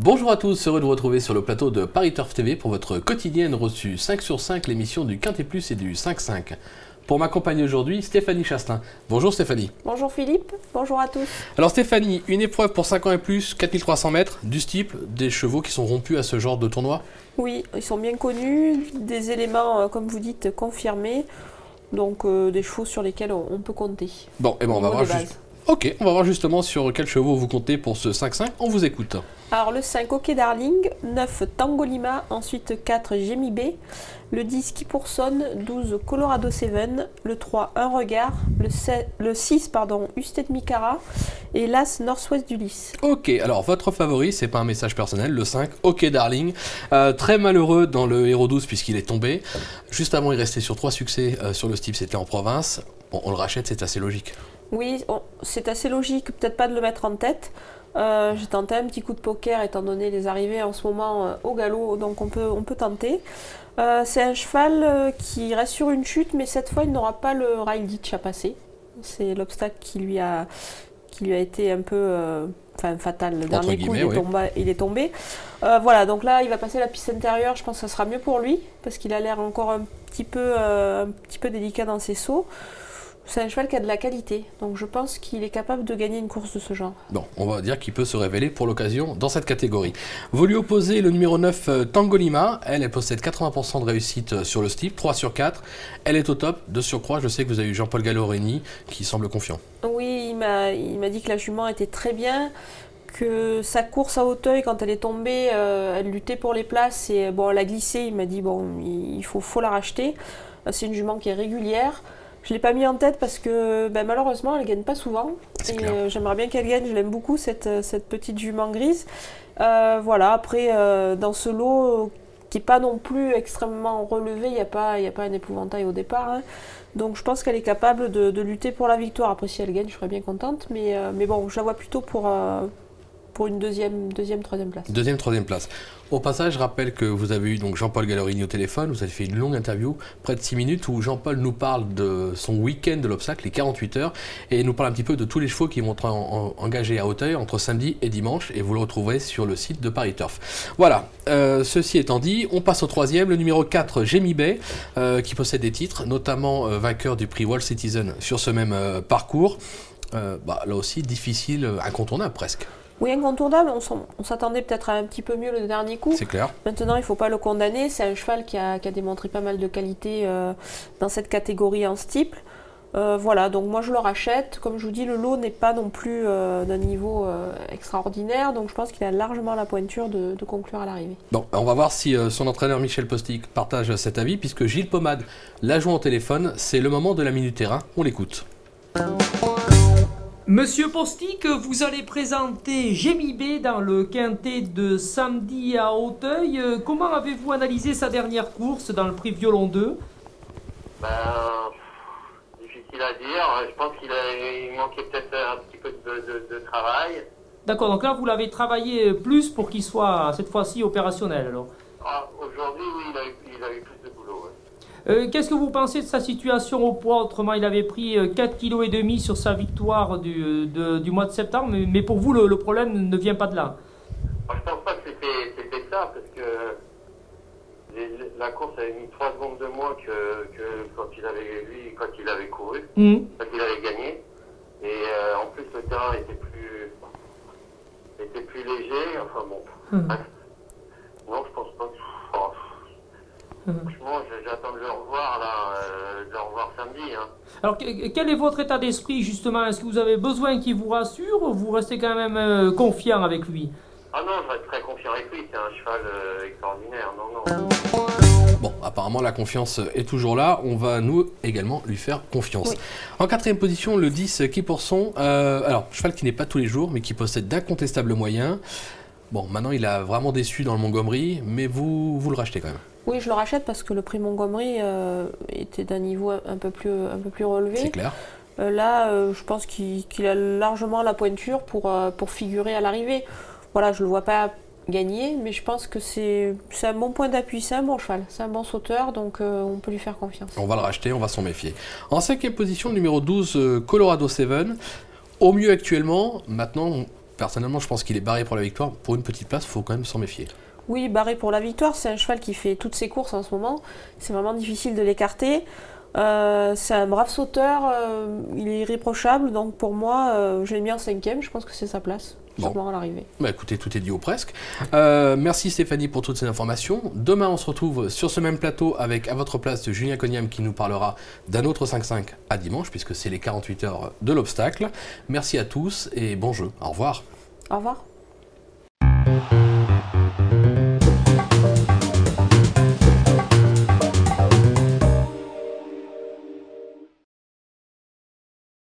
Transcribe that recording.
Bonjour à tous, heureux de vous retrouver sur le plateau de Paris Turf TV pour votre quotidienne reçue 5 sur 5, l'émission du Quintet Plus et du 5-5. Pour m'accompagner aujourd'hui, Stéphanie Chastelin. Bonjour Stéphanie. Bonjour Philippe, bonjour à tous. Alors Stéphanie, une épreuve pour 5 ans et plus, 4300 mètres, du steeple, des chevaux qui sont rompus à ce genre de tournoi? Oui, ils sont bien connus, des éléments, comme vous dites, confirmés, donc des chevaux sur lesquels on peut compter. Bon, et ben on va voir juste... Ok, on va voir justement sur quels chevaux vous comptez pour ce 5-5, on vous écoute. Alors le 5, OK Darling, 9, Tango Lima, ensuite 4, Jamie B, le 10, Kipourson, 12, Colorado Seven, le 3, Un Regard, le 6, Usted Mikara, et l'As Northwest d'Ulysse. Ok, alors votre favori, c'est pas un message personnel, le 5, OK Darling, très malheureux dans le Héros 12 puisqu'il est tombé. Juste avant, il restait sur 3 succès sur le steeple, c'était en province. Bon, on le rachète, c'est assez logique. Oui, c'est assez logique, peut-être pas de le mettre en tête. J'ai tenté un petit coup de poker étant donné les arrivées en ce moment au galop, donc on peut tenter. C'est un cheval qui reste sur une chute, mais cette fois il n'aura pas le rail ditch à passer. C'est l'obstacle qui lui a été un peu fatal. Le dernier coup, il est tombé. Voilà, donc là il va passer la piste intérieure, je pense que ça sera mieux pour lui, parce qu'il a l'air encore un petit peu délicat dans ses sauts. C'est un cheval qui a de la qualité, donc je pense qu'il est capable de gagner une course de ce genre. Bon, on va dire qu'il peut se révéler pour l'occasion dans cette catégorie. Vous lui opposez le numéro 9, Tango Lima. Elle possède 80% de réussite sur le steeple, 3 sur 4. Elle est au top. De surcroît, je sais que vous avez eu Jean-Paul Gallo-Rény qui semble confiant. Oui, il m'a dit que la jument était très bien, que sa course à Auteuil, quand elle est tombée, elle luttait pour les places et bon, elle a glissé. Il m'a dit bon, il faut la racheter. C'est une jument qui est régulière. Je ne l'ai pas mis en tête parce que malheureusement, elle ne gagne pas souvent. Et j'aimerais bien qu'elle gagne. Je l'aime beaucoup, cette petite jument grise. Voilà, après, dans ce lot qui n'est pas non plus extrêmement relevé, il n'y a pas un épouvantail au départ. Hein. Donc je pense qu'elle est capable de lutter pour la victoire. Après, si elle gagne, je serais bien contente. Mais bon, je la vois plutôt pour une deuxième, troisième place. Deuxième, troisième place. Au passage, je rappelle que vous avez eu donc Jean-Paul Gallo-Rény au téléphone, vous avez fait une longue interview, près de 6 minutes, où Jean-Paul nous parle de son week-end de l'obstacle, les 48 heures, et il nous parle un petit peu de tous les chevaux qui vont être engagés à Auteuil entre samedi et dimanche, et vous le retrouverez sur le site de Paris Turf. Voilà, ceci étant dit, on passe au troisième, le numéro 4, Jamie Bay, qui possède des titres, notamment vainqueur du prix World Citizen sur ce même parcours. Là aussi, difficile, incontournable presque. Oui, incontournable, on s'attendait peut-être à un petit peu mieux le dernier coup. C'est clair. Maintenant, il ne faut pas le condamner. C'est un cheval qui a démontré pas mal de qualité dans cette catégorie en steeple. Voilà, donc moi je le rachète. Comme je vous dis, le lot n'est pas non plus d'un niveau extraordinaire. Donc je pense qu'il a largement la pointure de conclure à l'arrivée. Bon, on va voir si son entraîneur Michel Postic partage cet avis, puisque Gilles Pommade l'a joint au téléphone. C'est le moment de la Minute Terrain. On l'écoute. Monsieur Postic, vous allez présenter Jamie B dans le quintet de samedi à Auteuil. Comment avez-vous analysé sa dernière course dans le prix Violon 2? Difficile à dire. Je pense qu'il manquait peut-être un petit peu de travail. D'accord, donc là vous l'avez travaillé plus pour qu'il soit cette fois-ci opérationnel alors. Aujourd'hui, oui, il a eu plus de boulot. Ouais. Qu'est-ce que vous pensez de sa situation au poids? Autrement, il avait pris 4,5 kg sur sa victoire du mois de septembre, mais pour vous, le problème ne vient pas de là. Je pense pas que c'était ça, parce que la course avait mis 3 secondes de moins que quand il avait couru, quand il avait gagné. Et en plus, le terrain était plus léger. Enfin bon. Non, je pense pas que... Franchement, j'attends de le revoir samedi. Hein. Alors, quel est votre état d'esprit justement? Est-ce que vous avez besoin qu'il vous rassure ou vous restez quand même confiant avec lui? Ah non, je reste très confiant avec lui, c'est un cheval extraordinaire, non. Bon, apparemment la confiance est toujours là, on va nous également lui faire confiance. Oui. En quatrième position, le 10, Kipourson. Alors, cheval qui n'est pas tous les jours, mais qui possède d'incontestables moyens. Bon, maintenant il a vraiment déçu dans le Montgomery, mais vous le rachetez quand même. Oui, je le rachète parce que le prix Montgomery était d'un niveau un peu plus relevé. C'est clair. Là, je pense qu'il a largement la pointure pour figurer à l'arrivée. Voilà, je ne le vois pas gagner, mais je pense que c'est un bon point d'appui, c'est un bon cheval, c'est un bon sauteur, donc on peut lui faire confiance. On va le racheter, on va s'en méfier. En cinquième position, numéro 12, Colorado Seven. Au mieux actuellement, maintenant... personnellement, je pense qu'il est barré pour la victoire. Pour une petite place, il faut quand même s'en méfier. Oui, barré pour la victoire. C'est un cheval qui fait toutes ses courses en ce moment. C'est vraiment difficile de l'écarter. C'est un brave sauteur. Il est irréprochable. Donc pour moi, je l'ai mis en 5e. Je pense que c'est sa place. Sûrement à l'arrivée. Bah écoutez, tout est dit ou presque. Merci Stéphanie pour toutes ces informations. Demain, on se retrouve sur ce même plateau avec à votre place Julien Cognam qui nous parlera d'un autre 5-5 à dimanche, puisque c'est les 48 heures de l'obstacle. Merci à tous et bon jeu. Au revoir. Au revoir.